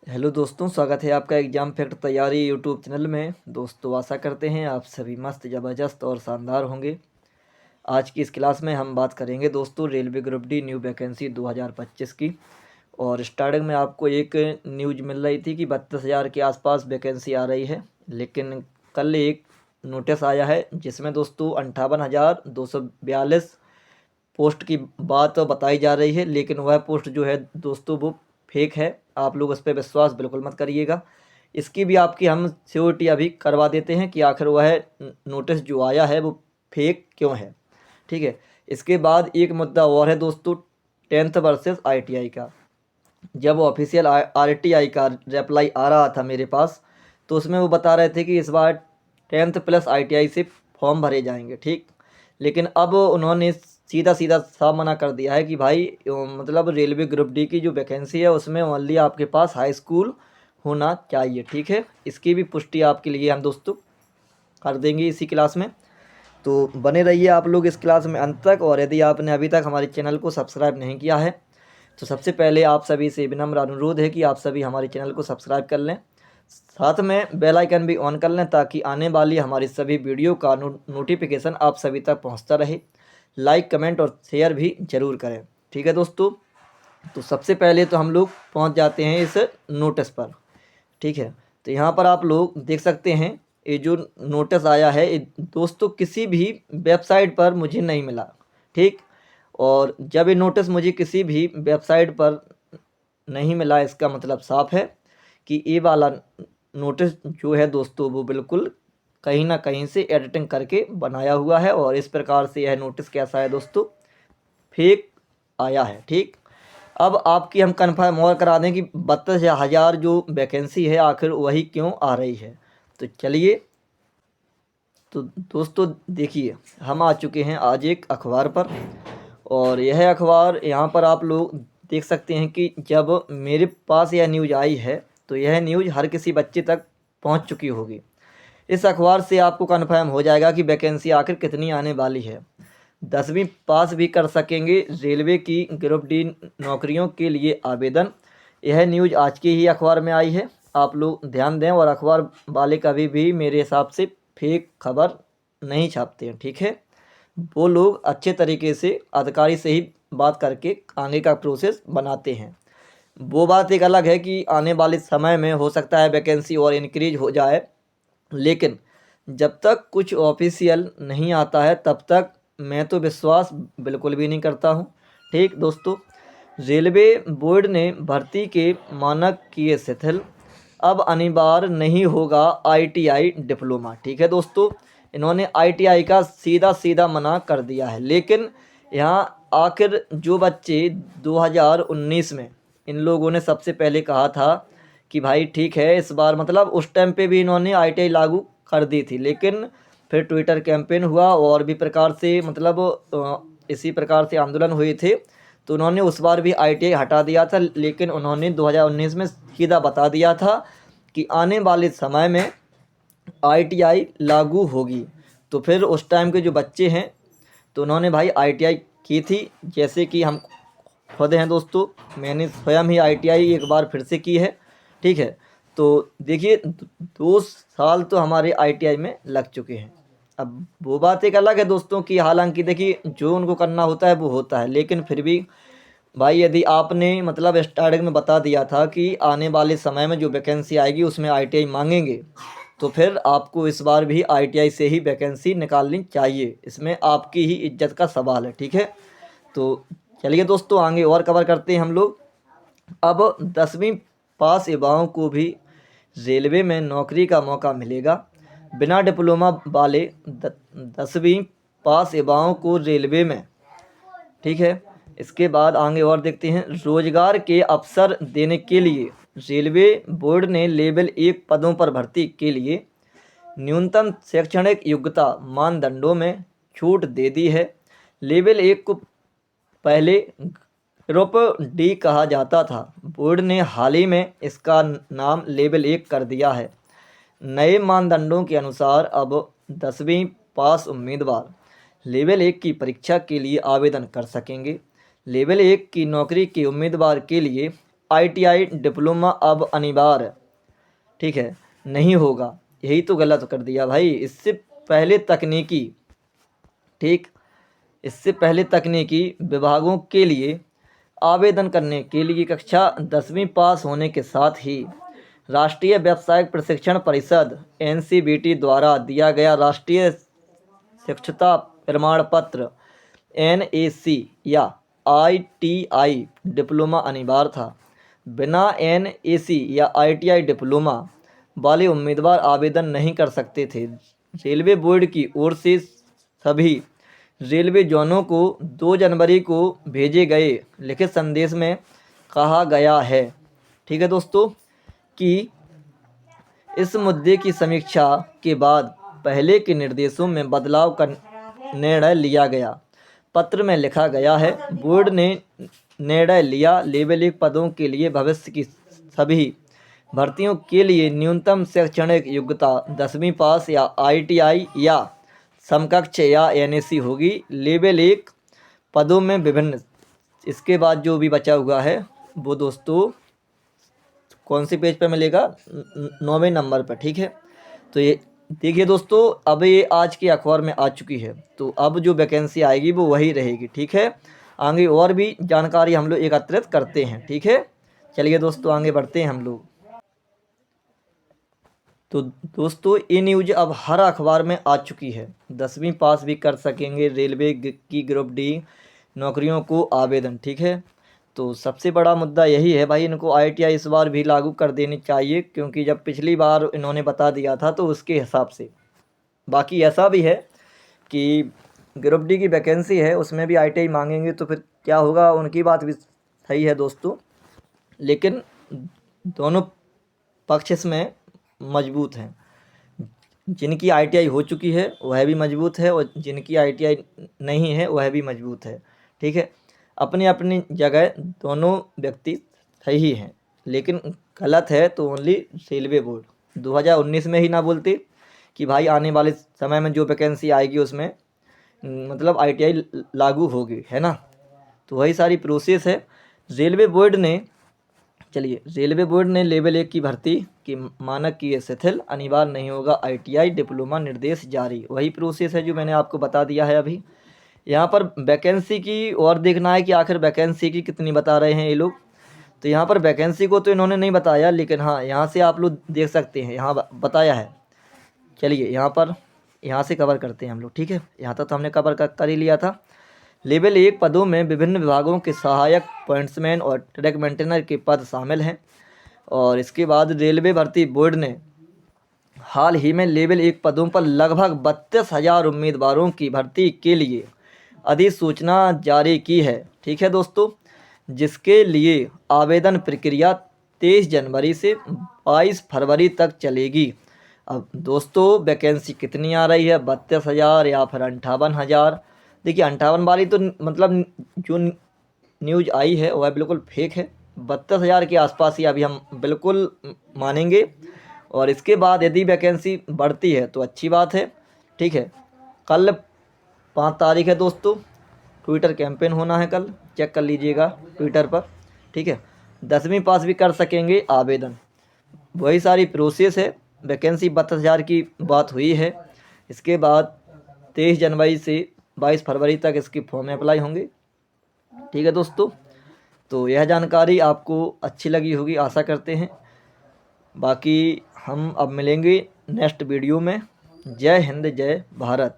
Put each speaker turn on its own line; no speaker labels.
Hello दोस्तों, स्वागत है आपका एग्ज़ाम फैक्ट तैयारी यूट्यूब चैनल में। दोस्तों, आशा करते हैं आप सभी मस्त, ज़बरदस्त और शानदार होंगे। आज की इस क्लास में हम बात करेंगे दोस्तों railway group D new vacancy 2025 की। और स्टार्टिंग में आपको एक न्यूज मिल रही थी कि 32,000 के आसपास वैकेंसी आ रही है, लेकिन कल एक नोटिस आया है जिसमें दोस्तों 58,242 पोस्ट की बात बताई जा रही है। लेकिन वह पोस्ट जो है दोस्तों वो फेक है। आप लोग उस पर विश्वास बिल्कुल मत करिएगा। इसकी भी आपकी हम श्योरिटी अभी करवा देते हैं कि आखिर वह नोटिस जो आया है वो फेक क्यों है। ठीक है। इसके बाद एक मुद्दा और है दोस्तों, 10th वर्सेस ITI का। जब ऑफिशियल RTI का रिप्लाई आ रहा था मेरे पास, तो उसमें वो बता रहे थे कि इस बार 10th प्लस ITI से फॉर्म भरे जाएंगे। ठीक। लेकिन अब उन्होंने सीधा सीधा साफ मना कर दिया है कि भाई मतलब रेलवे ग्रुप डी की जो वैकेंसी है उसमें ओनली आपके पास हाई स्कूल होना चाहिए। ठीक है। इसकी भी पुष्टि आपके लिए हम दोस्तों कर देंगे इसी क्लास में। तो बने रहिए आप लोग इस क्लास में अंत तक। और यदि आपने अभी तक हमारे चैनल को सब्सक्राइब नहीं किया है तो सबसे पहले आप सभी से विनम्र अनुरोध है कि आप सभी हमारे चैनल को सब्सक्राइब कर लें, साथ में बेल आइकन भी ऑन कर लें ताकि आने वाली हमारी सभी वीडियो का नोटिफिकेशन आप सभी तक पहुंचता रहे। लाइक, कमेंट और शेयर भी ज़रूर करें। ठीक है दोस्तों। तो सबसे पहले तो हम लोग पहुंच जाते हैं इस नोटिस पर। ठीक है। तो यहाँ पर आप लोग देख सकते हैं ये जो नोटिस आया है ये दोस्तों किसी भी वेबसाइट पर मुझे नहीं मिला। ठीक। और जब ये नोटिस मुझे किसी भी वेबसाइट पर नहीं मिला, इसका मतलब साफ है कि ये वाला नोटिस जो है दोस्तों वो बिल्कुल कहीं ना कहीं से एडिटिंग करके बनाया हुआ है। और इस प्रकार से यह नोटिस कैसा है दोस्तों, फेक आया है। ठीक। अब आपकी हम कन्फर्म और करा दें कि 32,000 जो वैकेंसी है आखिर वही क्यों आ रही है। तो चलिए, तो दोस्तों देखिए, हम आ चुके हैं आज एक अखबार पर। और यह अखबार यहाँ पर आप लोग देख सकते हैं कि जब मेरे पास यह न्यूज़ आई है तो यह न्यूज़ हर किसी बच्चे तक पहुँच चुकी होगी। इस अखबार से आपको कन्फर्म हो जाएगा कि वैकेंसी आखिर कितनी आने वाली है। 10वीं पास भी कर सकेंगे रेलवे की ग्रुप डी नौकरियों के लिए आवेदन। यह न्यूज़ आज की ही अखबार में आई है। आप लोग ध्यान दें। और अखबार वाले कभी भी मेरे हिसाब से फेक खबर नहीं छापते हैं। ठीक है। वो लोग अच्छे तरीके से अधिकारी से ही बात करके आगे का प्रोसेस बनाते हैं। वो बात एक अलग है कि आने वाले समय में हो सकता है वैकेंसी और इंक्रीज हो जाए, लेकिन जब तक कुछ ऑफिशियल नहीं आता है तब तक मैं तो विश्वास बिल्कुल भी नहीं करता हूँ। ठीक दोस्तों। रेलवे बोर्ड ने भर्ती के मानक किए शिथिल, अब अनिवार्य नहीं होगा ITI डिप्लोमा। ठीक है दोस्तों। इन्होंने ITI का सीधा सीधा मना कर दिया है। लेकिन यहाँ आखिर जो बच्चे 2019 में इन लोगों ने सबसे पहले कहा था कि भाई ठीक है इस बार, मतलब उस टाइम पे भी इन्होंने ITI लागू कर दी थी, लेकिन फिर ट्विटर कैंपेन हुआ और भी प्रकार से मतलब इसी प्रकार से आंदोलन हुए थे, तो उन्होंने उस बार भी ITI हटा दिया था। लेकिन उन्होंने 2019 में सीधा बता दिया था कि आने वाले समय में ITI लागू होगी। तो फिर उस टाइम के जो बच्चे हैं तो उन्होंने भाई ITI की थी। जैसे कि हम खुद हैं दोस्तों, मैंने स्वयं ही ITI एक बार फिर से की है। ठीक है। तो देखिए 2 साल तो हमारे ITI में लग चुके हैं। अब वो बात एक अलग है दोस्तों कि हालांकि देखिए जो उनको करना होता है वो होता है, लेकिन फिर भी भाई यदि आपने मतलब स्टार्टिंग में बता दिया था कि आने वाले समय में जो वैकेंसी आएगी उसमें ITI मांगेंगे, तो फिर आपको इस बार भी ITI से ही वैकेंसी निकालनी चाहिए। इसमें आपकी ही इज्जत का सवाल है। ठीक है। तो चलिए दोस्तों आगे और कवर करते हैं हम लोग। अब 10वीं पास युवाओं को भी रेलवे में नौकरी का मौका मिलेगा। बिना डिप्लोमा वाले 10वीं पास युवाओं को रेलवे में। ठीक है। इसके बाद आगे और देखते हैं, रोजगार के अवसर देने के लिए रेलवे बोर्ड ने लेवल 1 पदों पर भर्ती के लिए न्यूनतम शैक्षणिक योग्यता मानदंडों में छूट दे दी है। लेवल 1 को पहले ग्रुप डी कहा जाता था। बोर्ड ने हाल ही में इसका नाम लेवल 1 कर दिया है। नए मानदंडों के अनुसार अब 10वीं पास उम्मीदवार लेवल 1 की परीक्षा के लिए आवेदन कर सकेंगे। लेवल 1 की नौकरी के उम्मीदवार के लिए ITI डिप्लोमा अब अनिवार्य, ठीक है, नहीं होगा। यही तो गलत कर दिया भाई। इससे पहले तकनीकी, ठीक, इससे पहले तकनीकी विभागों के लिए आवेदन करने के लिए कक्षा 10वीं पास होने के साथ ही राष्ट्रीय व्यावसायिक प्रशिक्षण परिषद NCVT द्वारा दिया गया राष्ट्रीय शिक्षता प्रमाण पत्र NAC या ITI डिप्लोमा अनिवार्य था। बिना NAC या ITI डिप्लोमा वाले उम्मीदवार आवेदन नहीं कर सकते थे। रेलवे बोर्ड की ओर से सभी रेलवे जोनों को 2 जनवरी को भेजे गए लिखित संदेश में कहा गया है, ठीक है दोस्तों, कि इस मुद्दे की समीक्षा के बाद पहले के निर्देशों में बदलाव का निर्णय लिया गया। पत्र में लिखा गया है, बोर्ड ने निर्णय लिया लेवल 1 पदों के लिए भविष्य की सभी भर्तियों के लिए न्यूनतम शैक्षणिक योग्यता 10वीं पास या ITI या समकक्ष या NAC होगी। लेवल 1 पदों में विभिन्न, इसके बाद जो भी बचा हुआ है वो दोस्तों कौन से पेज पर मिलेगा, 9वें नंबर पर, ठीक है। तो ये देखिए दोस्तों, अब ये आज के अखबार में आ चुकी है, तो अब जो वैकेंसी आएगी वो वही रहेगी, ठीक है। आगे और भी जानकारी हम लोग एकत्रित करते हैं, ठीक है। चलिए दोस्तों आगे बढ़ते हैं हम लोग। तो दोस्तों ये न्यूज अब हर अखबार में आ चुकी है। 10वीं पास भी कर सकेंगे रेलवे की ग्रुप डी नौकरियों को आवेदन, ठीक है। तो सबसे बड़ा मुद्दा यही है भाई, इनको ITI इस बार भी लागू कर देनी चाहिए, क्योंकि जब पिछली बार इन्होंने बता दिया था तो उसके हिसाब से। बाकी ऐसा भी है कि ग्रुप डी की वैकेंसी है, उसमें भी ITI मांगेंगे तो फिर क्या होगा, उनकी बात भी सही है दोस्तों। लेकिन दोनों पक्ष इसमें मजबूत हैं। जिनकी ITI हो चुकी है वह भी मजबूत है और जिनकी ITI नहीं है वह भी मजबूत है, ठीक है। अपनी अपनी जगह दोनों व्यक्ति सही हैं, लेकिन गलत है तो ओनली रेलवे बोर्ड। 2019 में ही ना बोलते कि भाई आने वाले समय में जो वैकेंसी आएगी उसमें मतलब ITI लागू होगी, है ना। तो वही सारी प्रोसेस है। रेलवे बोर्ड ने, चलिए, रेलवे बोर्ड ने लेवल 1 की भर्ती की मानक की शिथिल, अनिवार्य नहीं होगा ITI डिप्लोमा, निर्देश जारी। वही प्रोसेस है जो मैंने आपको बता दिया है अभी। यहाँ पर वैकेंसी की और देखना है कि आखिर वैकेंसी की कितनी बता रहे हैं ये लोग। तो यहाँ पर वैकेंसी को तो इन्होंने नहीं बताया, लेकिन हाँ यहाँ से आप लोग देख सकते हैं, यहाँ बताया है। चलिए यहाँ से कवर करते हैं हम लोग, ठीक है। यहाँ तक तो हमने कवर कर ही लिया था। लेवल 1 पदों में विभिन्न विभागों के सहायक पॉइंट्समैन और ट्रैक मेंटेनर के पद शामिल हैं। और इसके बाद रेलवे भर्ती बोर्ड ने हाल ही में लेवल 1 पदों पर लगभग 32,000 उम्मीदवारों की भर्ती के लिए अधिसूचना जारी की है, ठीक है दोस्तों, जिसके लिए आवेदन प्रक्रिया 23 जनवरी से 22 फरवरी तक चलेगी। अब दोस्तों वैकेंसी कितनी आ रही है, 32,000 या फिर 58,000। देखिए 58 वाली तो मतलब जो न्यूज आई है वह बिल्कुल फेक है। 32,000 के आसपास ही अभी हम बिल्कुल मानेंगे। और इसके बाद यदि वैकेंसी बढ़ती है तो अच्छी बात है, ठीक है। कल 5 तारीख है दोस्तों, ट्विटर कैंपेन होना है कल, चेक कर लीजिएगा ट्विटर पर, ठीक है। 10वीं पास भी कर सकेंगे आवेदन, वही सारी प्रोसेस है। वैकेंसी 32,000 की बात हुई है। इसके बाद 23 जनवरी से 22 फरवरी तक इसके फॉर्म अप्लाई होंगे, ठीक है दोस्तों। तो यह जानकारी आपको अच्छी लगी होगी, आशा करते हैं। बाकी हम अब मिलेंगे नेक्स्ट वीडियो में। जय हिंद, जय भारत।